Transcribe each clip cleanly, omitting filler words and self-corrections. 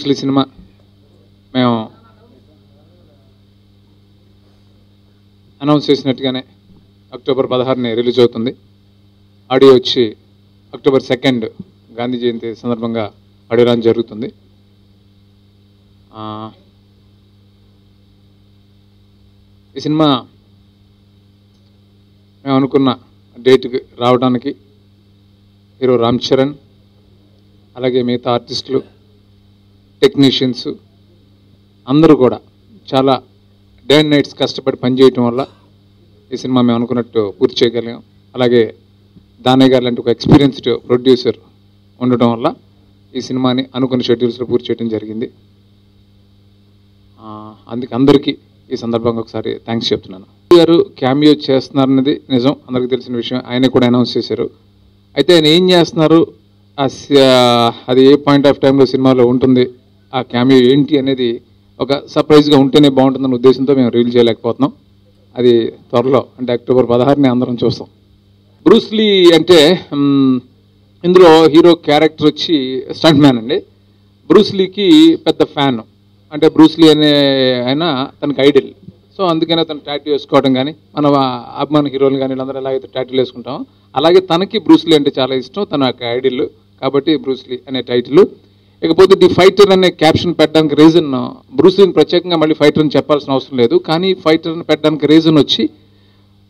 Bruce Lee cinema మేము announce చేసినట్టుగానే October 16ని release అవుతుంది. Audio వచ్చి అక్టోబర్ 2 గాంధీ జయంతి సందర్భంగా ఆడియో లాంచ్ జరుగుతుంది. ఈ సినిమా మేము అనుకున్న డేట్కి రావడానికి హీరో రామ్ చరణ్, అలాగే మిగతా ఆర్టిస్టులు, టెక్నీషియన్స్ అందరూ కూడా చాలా డే అండ్ నైట్స్ కష్టపడి పనిచేయటం వల్ల ఈ సినిమా మేము అనుకున్నట్టు పూర్తి చేయగలిగాం. అలాగే దానయ్య గారు లాంటి ఒక ఎక్స్పీరియన్స్డ్ ప్రొడ్యూసర్ ఉండటం వల్ల ఈ సినిమాని అనుకున్న షెడ్యూల్స్లో పూర్తి చేయడం జరిగింది. అందుకే అందరికీ ఈ సందర్భంగా ఒకసారి థ్యాంక్స్ చెప్తున్నాను. గారు క్యామియో చేస్తున్నారన్నది నిజం, అందరికీ తెలిసిన విషయం. ఆయన కూడా అనౌన్స్ చేశారు. అయితే ఆయన ఏం చేస్తున్నారు, అది ఏ పాయింట్ ఆఫ్ టైంలో సినిమాలో ఉంటుంది, ఆ క్యామియో ఏంటి అనేది ఒక సర్ప్రైజ్గా ఉంటేనే బాగుంటుందన్న ఉద్దేశంతో మేము రివీల్ చేయలేకపోతున్నాం. అది త్వరలో అంటే అక్టోబర్ 16ని అందరం చూస్తాం. బ్రూస్లీ అంటే ఇందులో హీరో క్యారెక్టర్ వచ్చి స్టంట్ మ్యాన్ అండి. బ్రూస్లీకి పెద్ద ఫ్యాన్, అంటే బ్రూస్లీ అనే ఆయన తనకు ఐడియల్. సో అందుకనే తను టాటూ వేసుకోవడం కానీ, మన అభిమాన హీరోలు కానీ వీళ్ళందరూ ఎలాగైతే టాటూలు వేసుకుంటాం అలాగే తనకి బ్రూస్లీ అంటే చాలా ఇష్టం, తన యొక్క ఐడియల్ కాబట్టి బ్రూస్లీ అనే టైటిల్. ఇకపోతే ది ఫైటర్ అనే క్యాప్షన్ పెట్టడానికి రీజన్, బ్రూస్లీని ప్రత్యేకంగా మళ్ళీ ఫైటర్ అని చెప్పాల్సిన అవసరం లేదు, కానీ ఫైటర్ అని పెట్టడానికి రీజన్ వచ్చి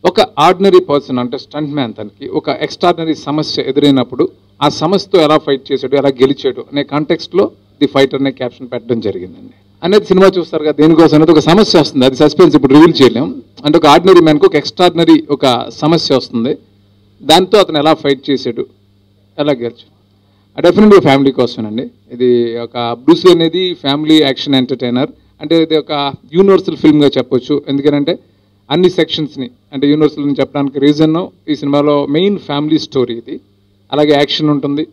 ఒక ఆర్డినరీ పర్సన్ అంటే స్టంట్ మ్యాన్ తనకి ఒక ఎక్స్ట్రాడినరీ సమస్య ఎదురైనప్పుడు ఆ సమస్యతో ఎలా ఫైట్ చేశాడు, ఎలా గెలిచాడు అనే కాంటెక్స్ట్లో ది ఫైటర్ అనే క్యాప్షన్ పెట్టడం జరిగిందండి. అనేది సినిమా చూస్తారు కదా, దేనికోసం అనేది ఒక సమస్య వస్తుంది, అది సస్పెన్స్ ఇప్పుడు రివీల్ చేయలేం. అంటే ఒక ఆర్డినరీ మ్యాన్కి ఒక ఎక్స్ట్రాడినరీ ఒక సమస్య వస్తుంది, దాంతో అతను ఎలా ఫైట్ చేశాడు, ఎలా గెలిచాడు. డెఫినెట్గా ఫ్యామిలీ కోసమేనండి. ఇది ఒక బ్రూస్లీ అనేది ఫ్యామిలీ యాక్షన్ ఎంటర్టైనర్, అంటే ఇది ఒక యూనివర్సల్ ఫిల్మ్గా చెప్పొచ్చు. ఎందుకంటే అన్ని సెక్షన్స్ని అంటే యూనివర్సల్ని చెప్పడానికి రీజన్ ఈ సినిమాలో మెయిన్ ఫ్యామిలీ స్టోరీ ఇది. అలాగే యాక్షన్ ఉంటుంది,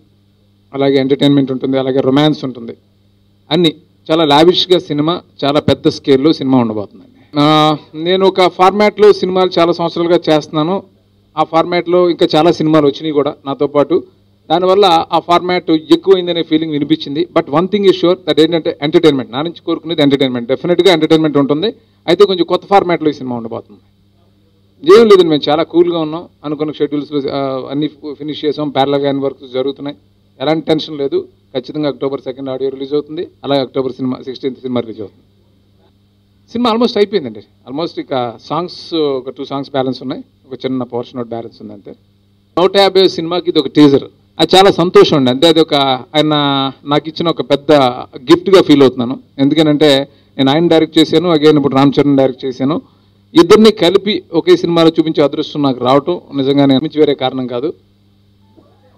అలాగే ఎంటర్టైన్మెంట్ ఉంటుంది, అలాగే రొమాన్స్ ఉంటుంది. అన్నీ చాలా లావిష్గా సినిమా, చాలా పెద్ద స్కేల్లో సినిమా ఉండబోతుందండి. నేను ఒక ఫార్మాట్లో సినిమాలు చాలా సంవత్సరాలుగా చేస్తున్నాను. ఆ ఫార్మాట్లో ఇంకా చాలా సినిమాలు వచ్చినాయి కూడా నాతో పాటు. దానివల్ల ఆ ఫార్మాట్ ఎక్కువైందనే ఫీలింగ్ వినిపించింది. But one thing is sure, that ఏంటంటే ఎంటర్టైన్మెంట్, నా నుంచి కోరుకునేది ఎంటర్టైన్మెంట్. డెఫినెట్గా ఎంటర్టైన్మెంట్ ఉంటుంది, అయితే కొంచెం కొత్త ఫార్మాట్లో ఈ సినిమా ఉండబోతుంది. ఏం లేదండి, మేము చాలా కూల్గా ఉన్నాం, అనుకున్న షెడ్యూల్స్లో అన్ని ఫినిష్ చేసాం, ప్యారలల్గా అన్ని వర్క్స్ జరుగుతున్నాయి, ఎలాంటి టెన్షన్ లేదు. ఖచ్చితంగా అక్టోబర్ 2 ఆడియో రిలీజ్ అవుతుంది, అలాగే అక్టోబర్ 16 సినిమా రిలీజ్ అవుతుంది. సినిమా ఆల్మోస్ట్ అయిపోయిందండి, ఆల్మోస్ట్ ఇక సాంగ్స్ ఒక 2 సాంగ్స్ బ్యాలెన్స్ ఉన్నాయి, ఒక చిన్న పోర్షన్ నోట్ బ్యాలెన్స్ ఉంది అంతే. 150 సినిమాకి ఇది ఒక టీజర్, అది చాలా సంతోషం అండి. అంటే అది ఒక ఆయన నాకు ఇచ్చిన ఒక పెద్ద గిఫ్ట్గా ఫీల్ అవుతున్నాను. ఎందుకనంటే నేను ఆయన డైరెక్ట్ చేశాను, అగైన్ ఇప్పుడు రామ్ చరణ్ డైరెక్ట్ చేశాను. ఇద్దరిని కలిపి ఒకే సినిమాలో చూపించే అదృష్టం నాకు రావటం నిజంగా నేను మించి వేరే కారణం కాదు.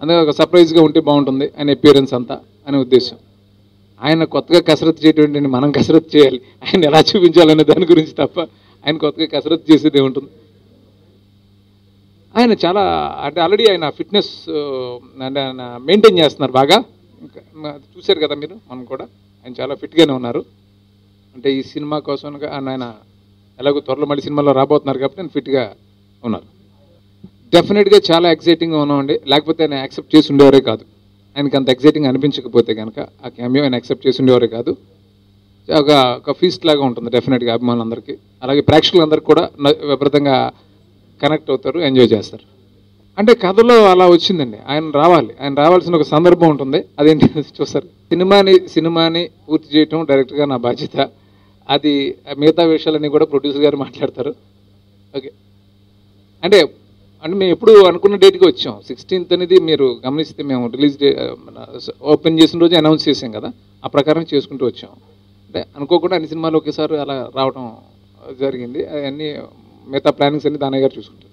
అందుకే ఒక సర్ప్రైజ్గా ఉంటే బాగుంటుంది ఆయన అపియరెన్స్ అంతా అనే ఉద్దేశం. ఆయన కొత్తగా కసరత్తు చేయటం, మనం కసరత్తు చేయాలి, ఆయన ఎలా చూపించాలనే దాని గురించి తప్ప ఆయన కొత్తగా కసరత్తు చేసేది ఉంటుంది. ఆయన చాలా అంటే ఆల్రెడీ ఆయన ఫిట్నెస్ అంటే ఆయన మెయింటైన్ చేస్తున్నారు బాగా, చూశారు కదా మీరు, మనం కూడా ఆయన చాలా ఫిట్గానే ఉన్నారు. అంటే ఈ సినిమా కోసం ఆయన ఎలాగో త్వరలో మళ్ళీ సినిమాలో రాబోతున్నారు కాబట్టి ఆయన ఫిట్గా ఉన్నారు. డెఫినెట్గా చాలా ఎక్సైటింగ్గా ఉన్నామండి, లేకపోతే ఆయన యాక్సెప్ట్ చేసి ఉండేవారే కాదు. ఆయనకి అంత ఎక్సైటింగ్ అనిపించకపోతే కనుక ఆ క్యామియో ఆయన యాక్సెప్ట్ చేసి ఉండేవారే కాదు. ఒక ఫీస్ట్ లాగా ఉంటుంది డెఫినెట్గా అభిమానులందరికీ, అలాగే ప్రేక్షకులందరికీ కూడా విపరీతంగా కనెక్ట్ అవుతారు, ఎంజాయ్ చేస్తారు. అంటే కథలో అలా వచ్చిందండి, ఆయన రావాలి, ఆయన రావాల్సిన ఒక సందర్భం ఉంటుంది. అదేంటి చూస్తారు, సినిమాని పూర్తి చేయటం డైరెక్ట్గా నా బాధ్యత. అది మిగతా విషయాలన్నీ కూడా ప్రొడ్యూసర్ గారు మాట్లాడతారు. ఓకే, అంటే మేము ఎప్పుడు అనుకున్న డేట్కి వచ్చాం. 16th అనేది మీరు గమనిస్తే మేము రిలీజ్ ఓపెన్ చేసిన రోజు అనౌన్స్ చేసాం కదా, ఆ ప్రకారం చేసుకుంటూ వచ్చాం. అంటే అనుకోకుండా అన్ని సినిమాలు ఒకేసారి అలా రావడం జరిగింది. అవన్నీ మిగతా ప్లానింగ్స్ అన్ని దానయ్య గారు చూసుకుంటారు.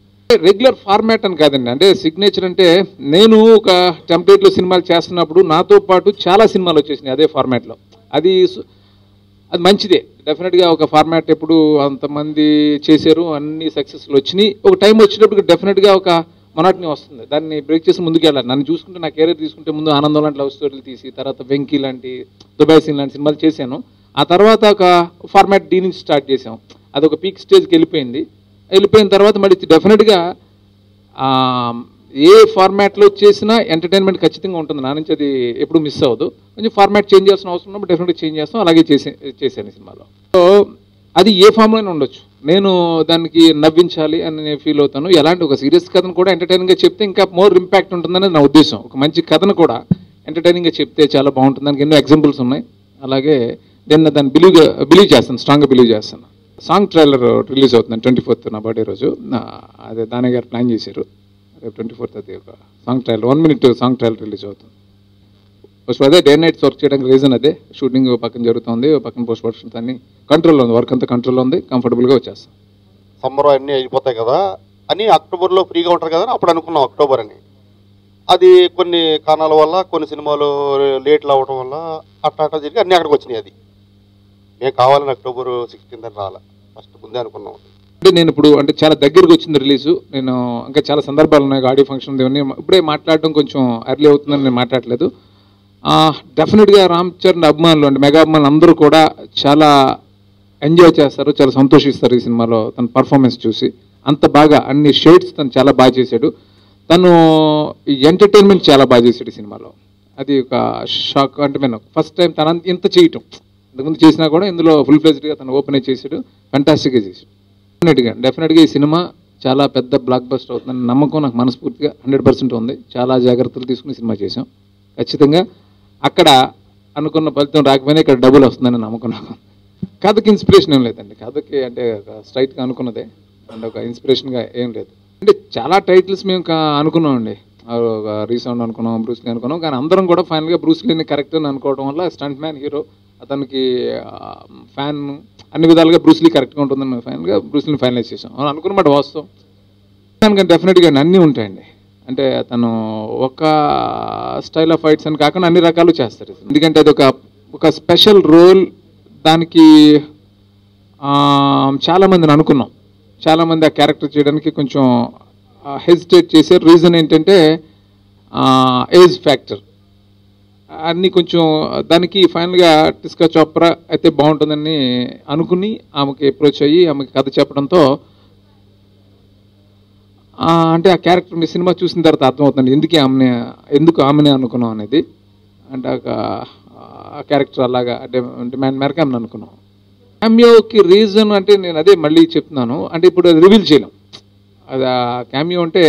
రెగ్యులర్ ఫార్మాట్ అని కాదండి, అంటే సిగ్నేచర్ అంటే నేను ఒక టెంప్లేట్లో సినిమాలు చేస్తున్నప్పుడు నాతో పాటు చాలా సినిమాలు వచ్చేసినాయి అదే ఫార్మాట్లో. అది మంచిదే, డెఫినెట్గా ఒక ఫార్మాట్ ఎప్పుడు అంతమంది చేశారు, అన్ని సక్సెస్లు వచ్చినాయి. ఒక టైం వచ్చేటప్పుడు డెఫినెట్గా ఒక మొనాటనీ వస్తుంది, దాన్ని బ్రేక్ చేసి ముందుకు వెళ్ళాలి. నన్ను చూసుకుంటే నా కెరీర్ తీసుకుంటే ముందు ఆనందం లాంటి లవ్ స్టోరీలు తీసి, తర్వాత వెంకీ లాంటి, దుబాయ్ సీన్ లాంటి సినిమాలు చేశాను. ఆ తర్వాత ఒక ఫార్మాట్ డీ నుంచి స్టార్ట్ చేసాం, అదొక పీక్ స్టేజ్కి వెళ్ళిపోయిన తర్వాత మళ్ళీ డెఫినెట్గా ఏ ఫార్మాట్లో చేసినా ఎంటర్టైన్మెంట్ ఖచ్చితంగా ఉంటుంది, నా నుంచి అది ఎప్పుడు మిస్ అవ్వదు. కొంచెం ఫార్మాట్ చేంజ్ చేయాల్సిన అవసరం ఉన్నప్పుడు డెఫినెట్గా చేంజ్ చేస్తాం, అలాగే చేశాను ఈ సినిమాలో. సో అది ఏ ఫామ్లోనే ఉండొచ్చు, నేను దానికి నవ్వించాలి అని నేను ఫీల్ అవుతాను. ఎలాంటి ఒక సీరియస్ కథను కూడా ఎంటర్టైనింగ్గా చెప్తే ఇంకా మోర్ ఇంపాక్ట్ ఉంటుందనేది నా ఉద్దేశం. ఒక మంచి కథను కూడా ఎంటర్టైనింగ్గా చెప్తే చాలా బాగుంటుంది. దానికి ఎన్నో ఎగ్జాంపుల్స్ ఉన్నాయి. అలాగే దాన్ని బిలీవ్ చేస్తాను, స్ట్రాంగ్గా బిలీవ్ చేస్తాను. సాంగ్ ట్రైలర్ రిలీజ్ అవుతుంది 24th, నా బర్త్డే రోజు. అదే దానయ్య గారు ప్లాన్ చేశారు. రేపు 24th అది ఒక song trailer, 1 minute song trailer release అవుతుంది. ఫస్ట్ అదే డే నైట్స్ వర్క్ చేయడానికి రీజన్ అదే. షూటింగ్ పక్కన జరుగుతుంది, పక్కన పోస్ట్ ప్రొడక్షన్స్ అన్ని కంట్రోల్లో ఉంది, వర్క్ అంతా కంట్రోల్లో ఉంది, కంఫర్టబుల్గా వచ్చేస్తాం. సమ్మర్ అన్నీ అయిపోతాయి కదా అని అక్టోబర్లో ఫ్రీగా ఉంటారు కదా అని అప్పుడు అనుకున్నాం అక్టోబర్ అని. అది కొన్ని కారణాల వల్ల కొన్ని సినిమాలు లేట్లు అవ్వడం వల్ల అట్లా జరిగి అన్నీ అక్కడికి వచ్చినాయి. అది మేము కావాలని October 16 అని రాలే, ఫస్ట్ ముందే అనుకున్నాం. అంటే నేను ఇప్పుడు అంటే చాలా దగ్గరకు వచ్చింది రిలీజు. నేను ఇంకా చాలా సందర్భాలు ఉన్నాయి, ఆడియో ఫంక్షన్ ఇవన్నీ ఇప్పుడే మాట్లాడడం కొంచెం ఎర్లీ అవుతుందని నేను మాట్లాడలేదు. డెఫినెట్గా రామ్ చరణ్ అభిమానులు అంటే మెగా అభిమానులు అందరూ కూడా చాలా ఎంజాయ్ చేస్తారు, చాలా సంతోషిస్తారు ఈ సినిమాలో తన పర్ఫార్మెన్స్ చూసి. అంత బాగా అన్ని షేడ్స్ తను చాలా బాగా చేశాడు. తను ఎంటర్టైన్మెంట్ చాలా బాగా చేశాడు ఈ సినిమాలో. అది ఒక షాక్. అంటే నేను ఫస్ట్ టైం తన ఇంత చేయటం, ఇంతకుముందు చేసినా కూడా ఇందులో ఫుల్ ఫ్లెజ్డ్గా తను ఓపెన్ అయి చేశాడు, ఫ్యాంటాస్టిక్గా చేశాడు. డెఫినెట్గా ఈ సినిమా చాలా పెద్ద బ్లాక్ బస్టర్ అవుతుందని నమ్మకం నాకు మనస్ఫూర్తిగా 100% ఉంది. చాలా జాగ్రత్తలు తీసుకుని సినిమా చేసాం. ఖచ్చితంగా అక్కడ అనుకున్న ఫలితం రాకపోయినా ఇక్కడ డబుల్ వస్తుందని నమ్మకం నాకు. కథకి ఇన్స్పిరేషన్ ఏం లేదండి, కథకి అంటే స్ట్రైట్గా అనుకున్నదే, అంటే ఒక ఇన్స్పిరేషన్గా ఏం లేదు. అంటే చాలా టైటిల్స్ మేము అనుకున్నామండి, రీసౌండ్ అనుకున్నాం, బ్రూస్లీ అనుకున్నాం, కానీ అందరం కూడా ఫైనల్గా బ్రూస్లీని కరెక్ట్ అని అనుకోవడం వల్ల స్టంట్ మ్యాన్ హీరో, అతనికి ఫ్యాన్, అన్ని విధాలుగా బ్రూస్లీ కరెక్ట్గా ఉంటుందని ఫైనల్గా బ్రూస్లీని ఫైనలైజ్ చేసాం. అనుకున్నమాట వాస్తవం. దానికని డెఫినెట్గా అన్నీ ఉంటాయండి. అంటే తను ఒక స్టైల్ ఆఫ్ ఫైట్స్ అని కాకుండా అన్ని రకాలు చేస్తారు. ఎందుకంటే అది ఒక స్పెషల్ రోల్. దానికి చాలామందిని అనుకున్నాం, చాలామంది ఆ క్యారెక్టర్ చేయడానికి కొంచెం హెజిటేట్ చేశారు. రీజన్ ఏంటంటే ఏజ్ ఫ్యాక్టర్ అన్నీ కొంచెం. దానికి ఫైనల్గా టిస్కా చోప్రా అయితే బాగుంటుందని అనుకుని ఆమెకి అప్రోచ్ అయ్యి ఆమెకి కథ చెప్పడంతో అంటే ఆ క్యారెక్టర్ మీ సినిమా చూసిన తర్వాత అర్థమవుతుంది ఎందుకు ఆమెనే అనుకున్నాం అనేది. అంటే ఆ క్యారెక్టర్ అలాగా డిమాండ్ మేరకు ఆమెను అనుకున్నాం. క్యామియోకి రీజన్ అంటే నేను అదే మళ్ళీ చెప్తున్నాను, అంటే ఇప్పుడు అది రివీల్ చేయలేం. అది ఆ క్యామియో అంటే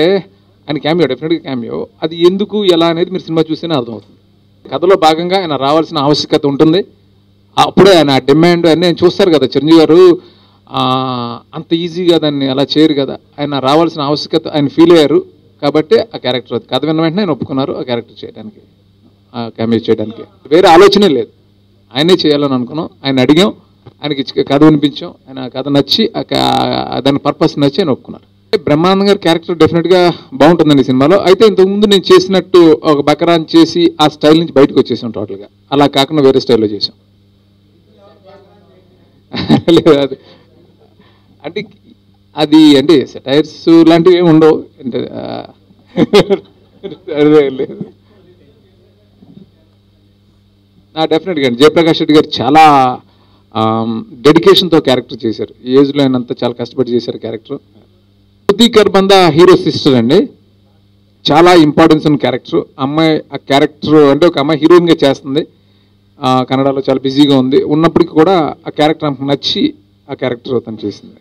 ఆయన క్యామియో, డెఫినెట్గా క్యామియో. అది ఎందుకు ఎలా అనేది మీరు సినిమా చూస్తేనే అర్థమవుతుంది. కథలో భాగంగా ఆయన రావాల్సిన ఆవశ్యకత ఉంటుంది. అప్పుడే ఆయన డిమాండ్ అన్నీ ఆయన చూస్తారు కదా. చిరంజీవి గారు అంత ఈజీగా దాన్ని అలా చేయరు కదా. ఆయన రావాల్సిన ఆవశ్యకత ఆయన ఫీల్ అయ్యారు కాబట్టి ఆ క్యారెక్టర్ అది కథ విన్న వెంటనే ఆయన ఒప్పుకున్నారు ఆ క్యారెక్టర్ చేయడానికి, ఆ క్యామియో చేయడానికి. వేరే ఆలోచనే లేదు, ఆయనే చేయాలని అనుకున్నాం. ఆయన అడిగాం, ఆయనకి కథ వినిపించాం, ఆయన కథ నచ్చి దాని పర్పస్ నచ్చి ఆయన ఒప్పుకున్నారు. బ్రహ్మానందం గారి క్యారెక్టర్ డెఫినెట్గా బాగుంటుందండి సినిమాలో. అయితే ఇంతకుముందు నేను చేసినట్టు ఒక బకరాన్ చేసి ఆ స్టైల్ నుంచి బయటకు వచ్చేసాం టోటల్గా. అలా కాకుండా వేరే స్టైల్లో చేసాం. లేదు అంటే అది అంటే సెటైర్స్ లాంటివి ఏమి ఉండవు. అంటే లేదు డెఫినెట్గా అండి. జయప్రకాష్ రెడ్డి గారు చాలా డెడికేషన్తో క్యారెక్టర్ చేశారు. ఈ ఏజ్లో ఆయన అంతా చాలా కష్టపడి చేశారు క్యారెక్టర్. శృతి కర్బంద హీరో సిస్టర్ అండి, చాలా ఇంపార్టెన్స్ ఉన్న క్యారెక్టర్. అమ్మాయి ఆ క్యారెక్టర్ అంటే ఒక అమ్మాయి హీరోయిన్గా చేస్తుంది, కన్నడలో చాలా బిజీగా ఉంది. ఉన్నప్పటికీ కూడా ఆ క్యారెక్టర్ నాకు నచ్చి ఆ క్యారెక్టర్ తను చేసింది.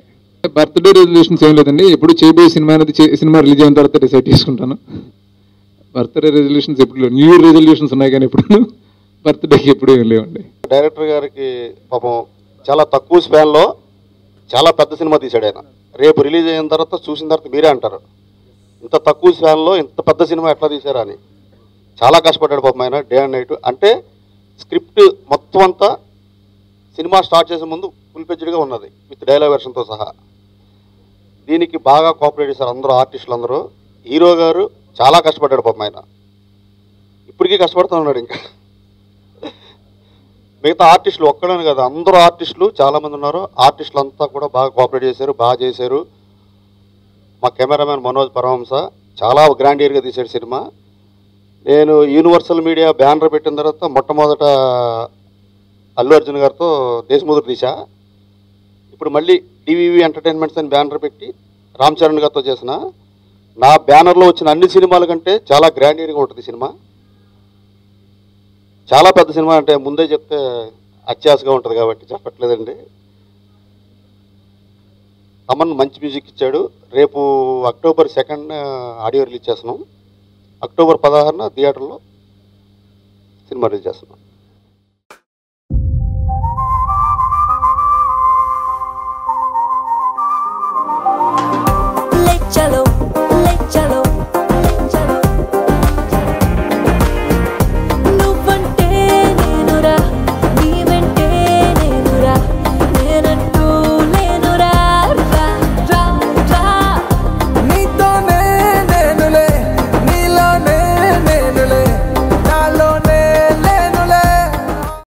బర్త్డే రెజల్యూషన్స్ ఏం లేదండి, ఎప్పుడు చేయబోయే సినిమా అనేది సినిమా రిలీజ్ అయిన తర్వాత డిసైడ్ చేసుకుంటాను. బర్త్డే రెజల్యూషన్స్ ఎప్పుడు, న్యూ ఇయర్ రెజల్యూషన్స్ ఉన్నాయి కానీ ఎప్పుడు బర్త్డేకి ఎప్పుడు ఏం లేవండి. డైరెక్టర్ గారికి పాపం చాలా తక్కువ స్పాన్లో చాలా పెద్ద సినిమా తీశాడు ఆయన. రేపు రిలీజ్ అయిన తర్వాత చూసిన తర్వాత మీరే అంటారు ఇంత తక్కువ స్పాన్లో ఇంత పెద్ద సినిమా ఎట్లా తీశారా అని. చాలా కష్టపడ్డాడు పాపం ఆయన, డే అండ్ నైట్. అంటే స్క్రిప్ట్ మొత్తం అంతా సినిమా స్టార్ట్ చేసే ముందు ఫుల్ పేజ్డ్గా ఉన్నది విత్ డైలాగ్ వెర్షన్తో సహా. దీనికి బాగా కోఆపరేట్ చేశారు అందరూ ఆర్టిస్టులు అందరూ. హీరో గారు చాలా కష్టపడ్డాడు పాపం ఆయన, ఇప్పటికీ కష్టపడుతూ ఉన్నాడు. ఇంకా మిగతా ఆర్టిస్టులు ఒక్కడని కదా, అందరూ ఆర్టిస్టులు చాలామంది ఉన్నారు. ఆర్టిస్టులు అంతా కూడా బాగా కోఆపరేట్ చేశారు, బాగా చేశారు. మా కెమెరామ్యాన్ మనోజ్ పరమహంస చాలా గ్రాండియర్గా తీశాడు సినిమా. నేను యూనివర్సల్ మీడియా బ్యానర్ పెట్టిన తర్వాత మొట్టమొదట అల్లు అర్జున్ గారితో దేశముద్ర తీశా. ఇప్పుడు మళ్ళీ డివివి ఎంటర్టైన్మెంట్స్ అని బ్యానర్ పెట్టి రామ్ చరణ్ గారితో చేసిన నా బ్యానర్లో వచ్చిన అన్ని సినిమాల కంటే చాలా గ్రాండియర్గా ఉంటుంది సినిమా. చాలా పెద్ద సినిమా, అంటే ముందే చెప్తే అత్యాశగా ఉంటుంది కాబట్టి చెప్పట్లేదండి. తమన్ మంచి మ్యూజిక్ ఇచ్చాడు. రేపు అక్టోబర్ 2న ఆడియో రిలీజ్ చేస్తున్నాం. అక్టోబర్ 16న థియేటర్లో సినిమా రిలీజ్ చేస్తున్నాం.